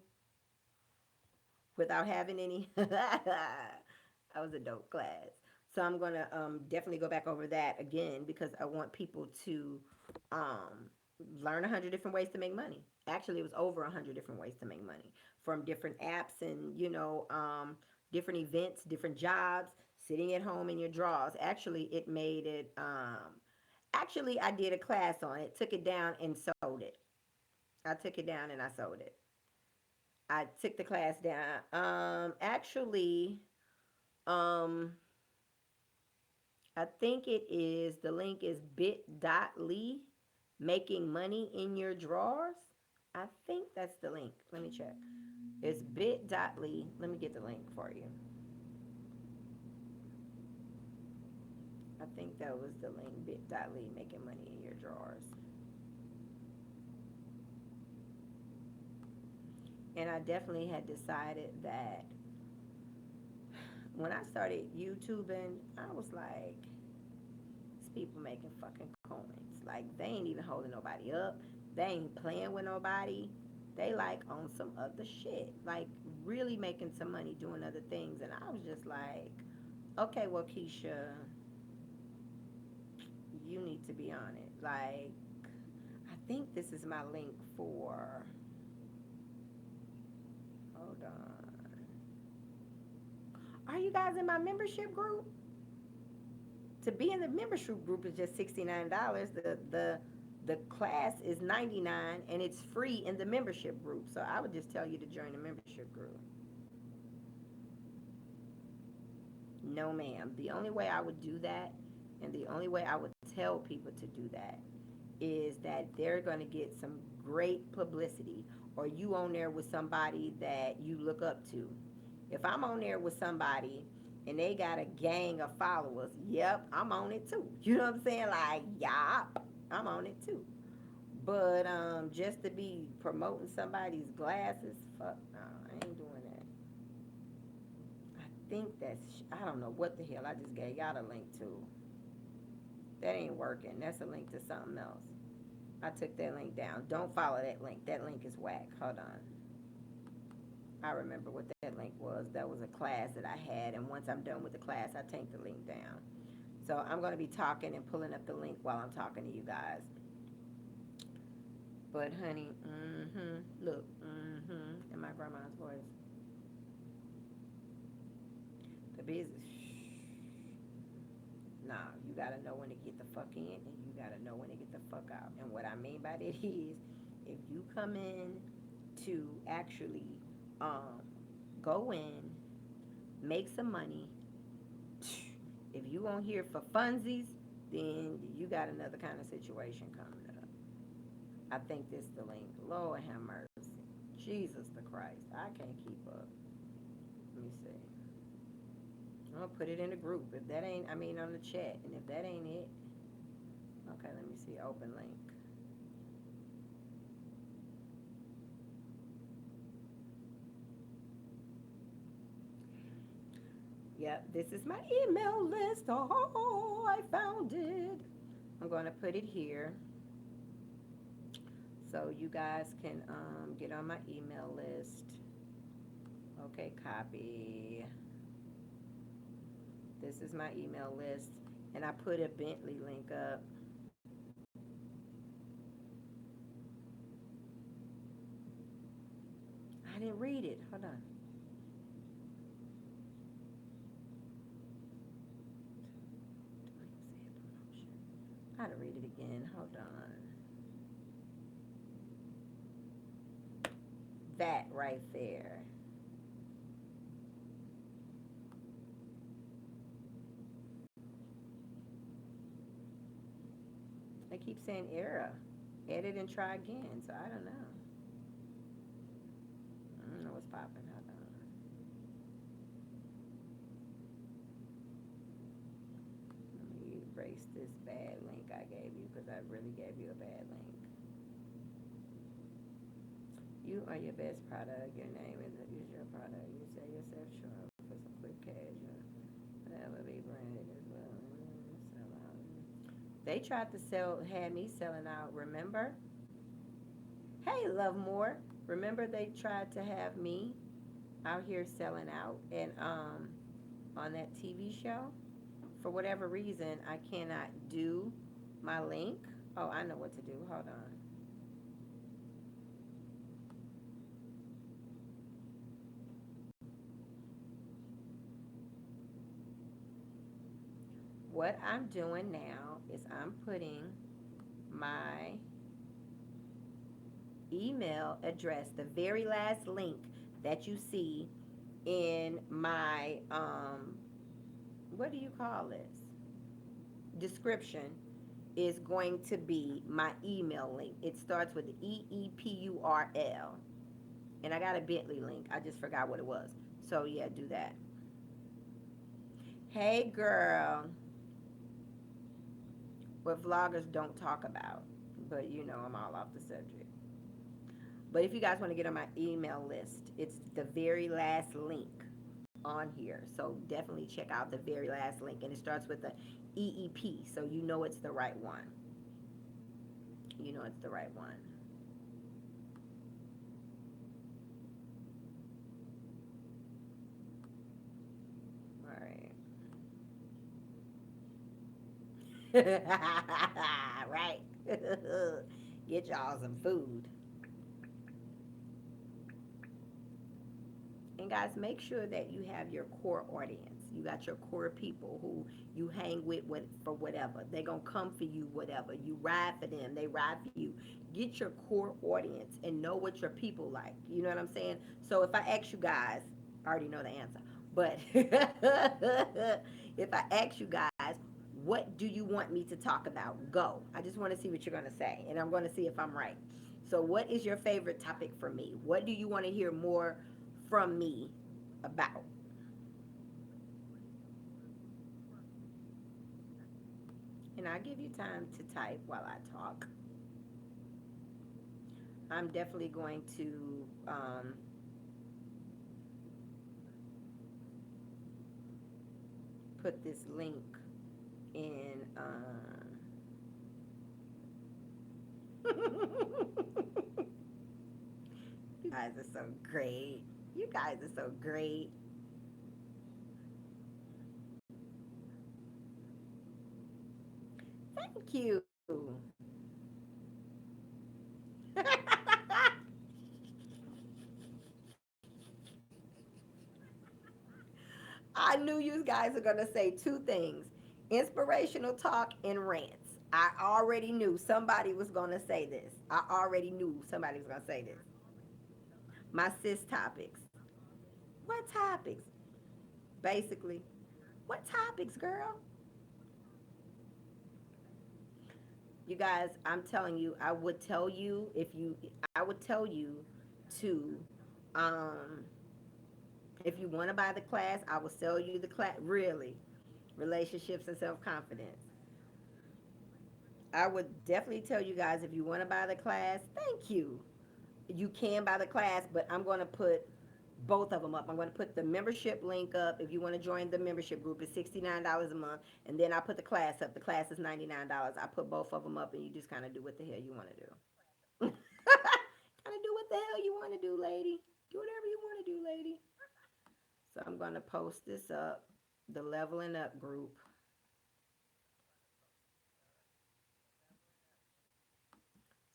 without having any? That was a dope class. So I'm gonna definitely go back over that again because I want people to um, learn 100 different ways to make money. Actually, it was over 100 different ways to make money from different apps and different events, different jobs, sitting at home in your drawers. Actually, it made it. Actually, I did a class on it, took it down and sold it. I took it down and I sold it. I took the class down. Um, I think the link is bit.ly making money in your drawers. I think that's the link. Let me check. It's bit.ly. Let me get the link for you. I think that was the link bit.ly making money in your drawers. And I definitely had decided that when I started YouTubing, I was like, these people making fucking coins. Like they ain't even holding nobody up. They ain't playing with nobody. They like on some other shit. Like really making some money doing other things. And I was just like, okay, well, Keisha, you need to be on it. Like, I think this is my link for. Hold on. Are you guys in my membership group? To be in the membership group is just $69. The class is 99 and it's free in the membership group. So I would just tell you to join the membership group. No, ma'am. The only way I would do that, and the only way I would tell people to do that, is that they're going to get some great publicity, or you on there with somebody that you look up to. If I'm on there with somebody and they got a gang of followers, yep, I'm on it too. You know what I'm saying? Like, yup, I'm on it too. But just to be promoting somebody's glasses, fuck no, I ain't doing that. I think that's, I don't know what the hell I just gave y'all a link to. That ain't working. That's a link to something else. I took that link down. Don't follow that link. That link is whack. Hold on. I remember what that link was. That was a class that I had, and once I'm done with the class, I take the link down. So I'm going to be talking and pulling up the link while I'm talking to you guys. But honey, look, in my grandma's voice. The business, nah, you gotta know when to get the fuck in and you gotta know when to get the fuck out. And what I mean by that is, if you come in to actually um, go in, make some money, if you on here for funsies, then you got another kind of situation coming up. I think this the link. Lord have mercy. Jesus the Christ. I can't keep up. Let me see. I'm gonna put it in the group. If that ain't, I mean on the chat. And if that ain't it, okay, let me see. Open link. Yep, this is my email list. Oh, I found it. I'm gonna put it here so you guys can get on my email list. Okay, copy. This is my email list, and I put a Bentley link up. I didn't read it. Hold on. I gotta read it again. Hold on. That right there. They keep saying error. Edit and try again. So I don't know. I don't know what's popping. Hold on. Let me erase this bad link I gave you because I really gave you a bad link. You are your best product. Your name is your product. You sell yourself short for some quick cash. Whatever be branded as well. Sell out. They tried to had me selling out. Remember? Hey, Love More. Remember they tried to have me out here selling out and on that TV show. For whatever reason, I cannot do my link. Oh, I know what to do. Hold on. What I'm doing now is I'm putting my email address, the very last link that you see in my what do you call this? Description is going to be my email link. It starts with the EEPURL. And I got a Bentley link. I just forgot what it was. So yeah, do that. Hey girl. What vloggers don't talk about. But you know I'm all off the subject. But if you guys want to get on my email list, it's the very last link on here. So definitely check out the very last link. And it starts with the EEP. So you know it's the right one. You know it's the right one. All right. Right. Get y'all some food. And guys, make sure that you have your core audience. You got your core people who you hang with for whatever. They're going to come for you, whatever. You ride for them, they ride for you. Get your core audience and know what your people like. You know what I'm saying? So if I ask you guys, I already know the answer. But if I ask you guys, what do you want me to talk about? Go. I just want to see what you're going to say. And I'm going to see if I'm right. So, what is your favorite topic for me? What do you want to hear more from me about? And I'll give you time to type while I talk. I'm definitely going to put this link in. You guys are so great. You guys are so great. Thank you. I knew you guys are going to say two things: inspirational talk and rants. I already knew somebody was going to say this. I already knew somebody was going to say this. My sis topics. What topics? Basically, what topics, girl? You guys, I'm telling you, I would tell you if you, I would tell you to, um, if you want to buy the class, I will sell you the class. Really, relationships and self confidence. I would definitely tell you guys if you want to buy the class, thank you. You can buy the class, but I'm going to put both of them up. I'm going to put the membership link up. If you want to join the membership group, it's $69 a month. And then I put the class up. The class is $99. I put both of them up, and you just kind of do what the hell you want to do. Kind of do what the hell you want to do, lady. Do whatever you want to do, lady. So I'm going to post this up, the leveling up group.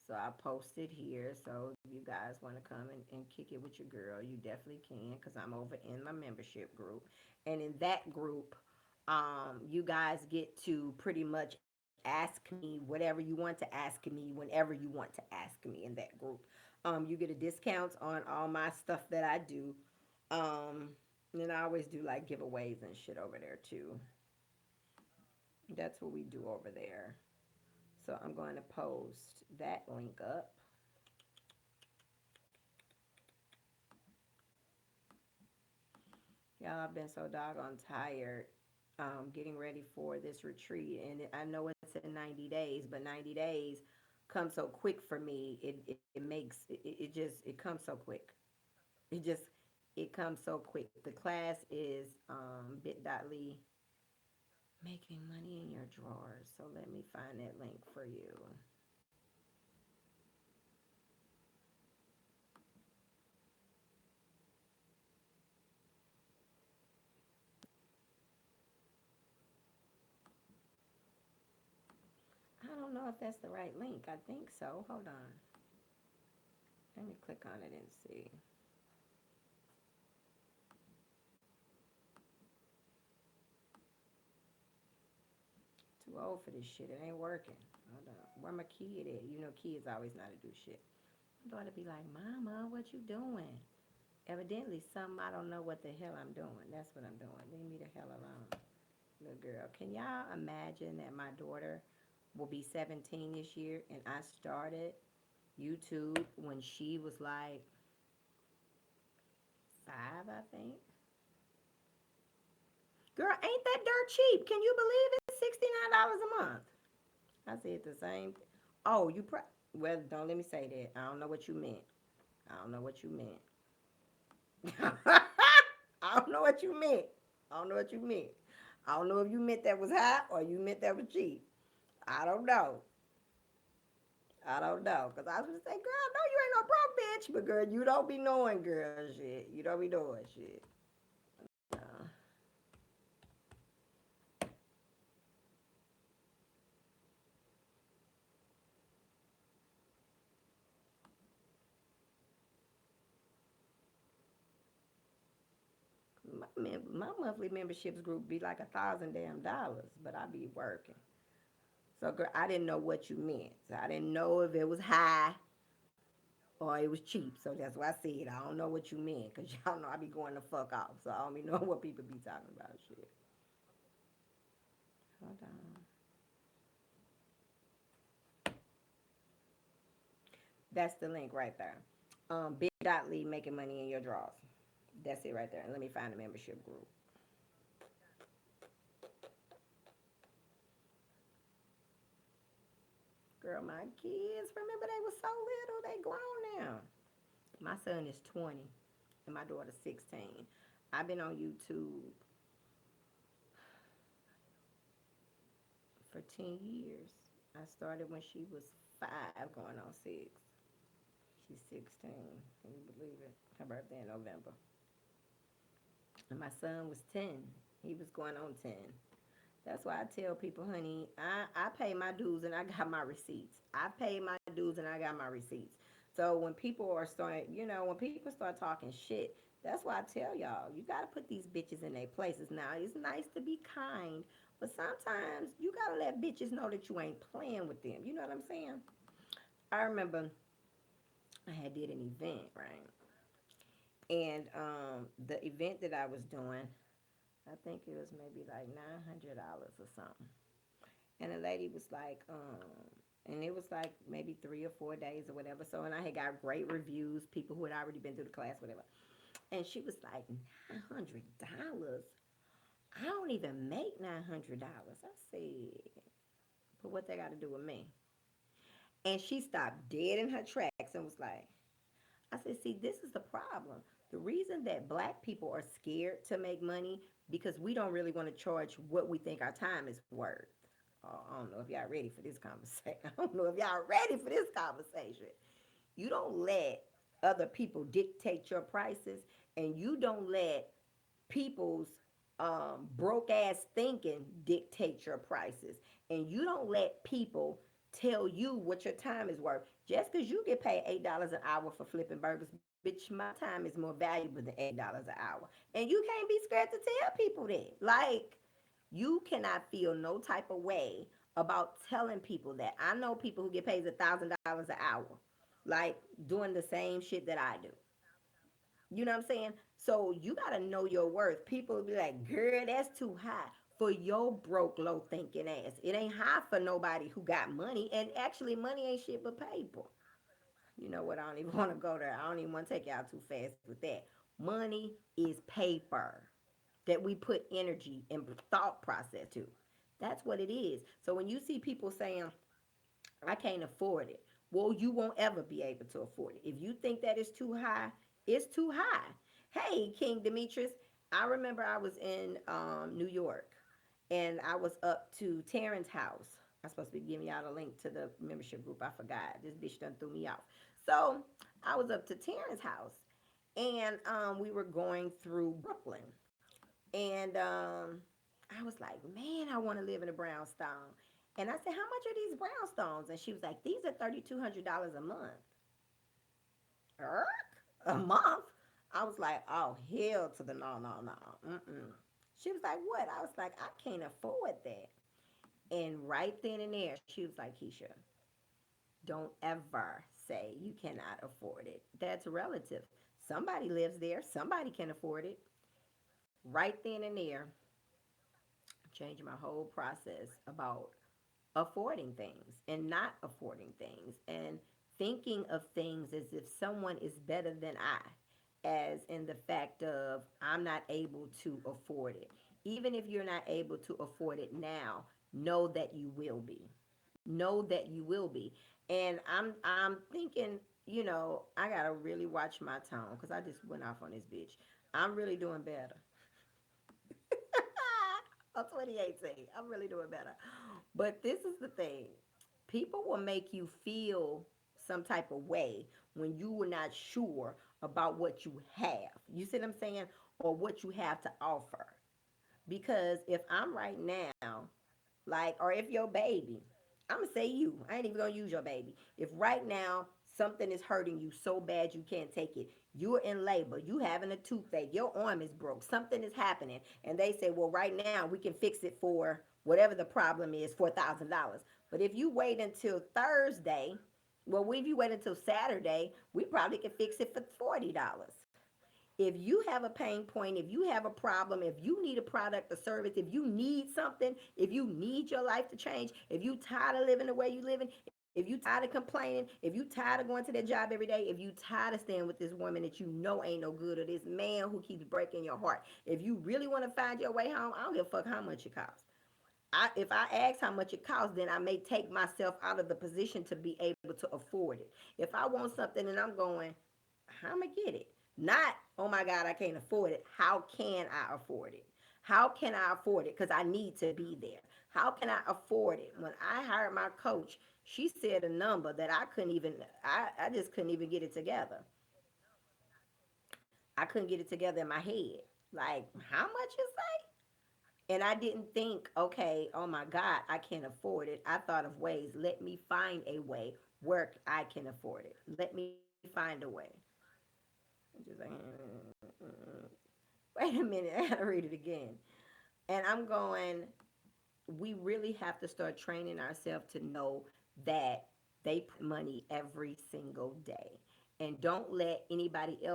So I posted here. So if you guys want to come and kick it with your girl, you definitely can because I'm over in my membership group. And in that group, you guys get to pretty much ask me whatever you want to ask me whenever you want to ask me in that group. You get a discount on all my stuff that I do. Um, and I always do like giveaways and shit over there too. That's what we do over there. So I'm going to post that link up. Y'all, I've been so doggone tired getting ready for this retreat. And I know it's in 90 days, but 90 days comes so quick for me. It makes, it just, it comes so quick. It just, it comes so quick. The class is bit.ly making money in your drawers. So let me find that link for you. I don't know if that's the right link. I think so. Hold on. Let me click on it and see. Too old for this shit. It ain't working. Hold on. Where my kid at? You know, kids always know how to do shit. My daughter be like, Mama, what you doing? Evidently, something I don't know what the hell I'm doing. That's what I'm doing. Leave me the hell alone, little girl. Can y'all imagine that my daughter will be 17 this year and I started YouTube when she was like 5, I think? Girl, ain't that dirt cheap? Can you believe it? $69 a month. I said the same. Oh, well, don't let me say that. I don't know what you meant. I don't know what you meant. I don't know what you meant. I don't know what you meant. I don't know if you meant that was high or you meant that was cheap. I don't know. I don't know. Because I was going to say, girl, no, you ain't no broke bitch. But, girl, you don't be knowing, girl, shit. You don't be doing shit. Uh, my monthly memberships group be like $1,000 damn, but I be working. So girl, I didn't know what you meant. So I didn't know if it was high or it was cheap. So that's why I said I don't know what you meant because y'all know I be going the fuck off. So I don't be know what people be talking about shit. Hold on. That's the link right there. Bit.ly making money in your drawers. That's it right there. And let me find the membership group. Girl, my kids, remember they were so little, they grown now. My son is 20 and my daughter's 16. I've been on YouTube for 10 years. I started when she was 5, going on 6. She's 16. Can you believe it? Her birthday in November. And my son was 10. He was going on 10. That's why I tell people, honey, I pay my dues and I got my receipts. I pay my dues and I got my receipts. So when people are starting, when people start talking shit, that's why I tell y'all, you got to put these bitches in their places. Now, it's nice to be kind, but sometimes you got to let bitches know that you ain't playing with them. You know what I'm saying? I remember I had did an event, right? And the event that I was doing, I think it was maybe like $900 or something. And the lady was like, and it was like maybe 3 or 4 days or whatever. So, and I had got great reviews, people who had already been through the class, whatever. And she was like, $900? I don't even make $900. I said, but what they got to do with me? And she stopped dead in her tracks and was like, I said, see, this is the problem. The reason that black people are scared to make money because we don't really want to charge what we think our time is worth. Oh, I don't know if y'all ready for this conversation. I don't know if y'all ready for this conversation. You don't let other people dictate your prices, and you don't let people's broke ass thinking dictate your prices, and you don't let people tell you what your time is worth. Just because you get paid $8 an hour for flipping burgers, bitch, my time is more valuable than $8 an hour, and you can't be scared to tell people that. Like, you cannot feel no type of way about telling people that. I know people who get paid $1,000 an hour, like doing the same shit that I do. You know what I'm saying? So you gotta know your worth. People will be like, girl, that's too high for your broke, low thinking ass. It ain't high for nobody who got money. And actually, money ain't shit but paper. You know what? I don't even want to go there. I don't even want to take y'all too fast with that. Money is paper that we put energy and thought process to. That's what it is. So when you see people saying, I can't afford it. Well, you won't ever be able to afford it. If you think that is too high, it's too high. Hey, King Demetrius, I remember I was in New York and I was up to Terrence's house. I'm supposed to be giving y'all the link to the membership group. I forgot. This bitch done threw me off. So I was up to Terrence's house and we were going through Brooklyn. And I was like, man, I want to live in a brownstone. And I said, how much are these brownstones? And she was like, these are $3,200 a month. A month? I was like, oh, hell to the no, no, no. Mm-mm. She was like, what? I was like, I can't afford that. And right then and there, she was like, Keisha, don't ever say you cannot afford it. That's relative. Somebody lives there, somebody can afford it. Right then and there, changed my whole process about affording things and not affording things and thinking of things as if someone is better than I, as in the fact of I'm not able to afford it. Even if you're not able to afford it now, know that you will be. Know that you will be. And I'm thinking, I gotta really watch my tone because I just went off on this bitch. I'm really doing better. Of 2018. I'm really doing better. But this is the thing. People will make you feel some type of way when you were not sure about what you have. You see what I'm saying? Or what you have to offer. Because if I'm right now, like, or if your baby, I'm gonna say you, I ain't even gonna use your baby. If right now Something is hurting you so bad you can't take it. You're in labor. You having a toothache. Your arm is broke. Something is happening. And they say, well, right now we can fix it for whatever the problem is, $4,000. But if you wait until Thursday, well, if you wait until Saturday, we probably can fix it for $40. If you have a pain point, if you have a problem, if you need a product or service, if you need something, if you need your life to change, if you tired of living the way you living, if you tired of complaining, if you tired of going to that job every day, if you tired of staying with this woman that you know ain't no good or this man who keeps breaking your heart, if you really want to find your way home, I don't give a fuck how much it costs. If I ask how much it costs, then I may take myself out of the position to be able to afford it. If I want something and I'm going, how am I get it? Not, oh my God, I can't afford it. How can I afford it? How can I afford it? Because I need to be there. How can I afford it? When I hired my coach, she said a number that I couldn't even, I just couldn't even get it together. I couldn't get it together in my head. Like, how much is that? And I didn't think, okay, oh my God, I can't afford it. I thought of ways. Let me find a way where I can afford it. Let me find a way. Just like, wait a minute, I gotta read it again. And I'm going, we really have to start training ourselves to know that they put money every single day. And don't let anybody else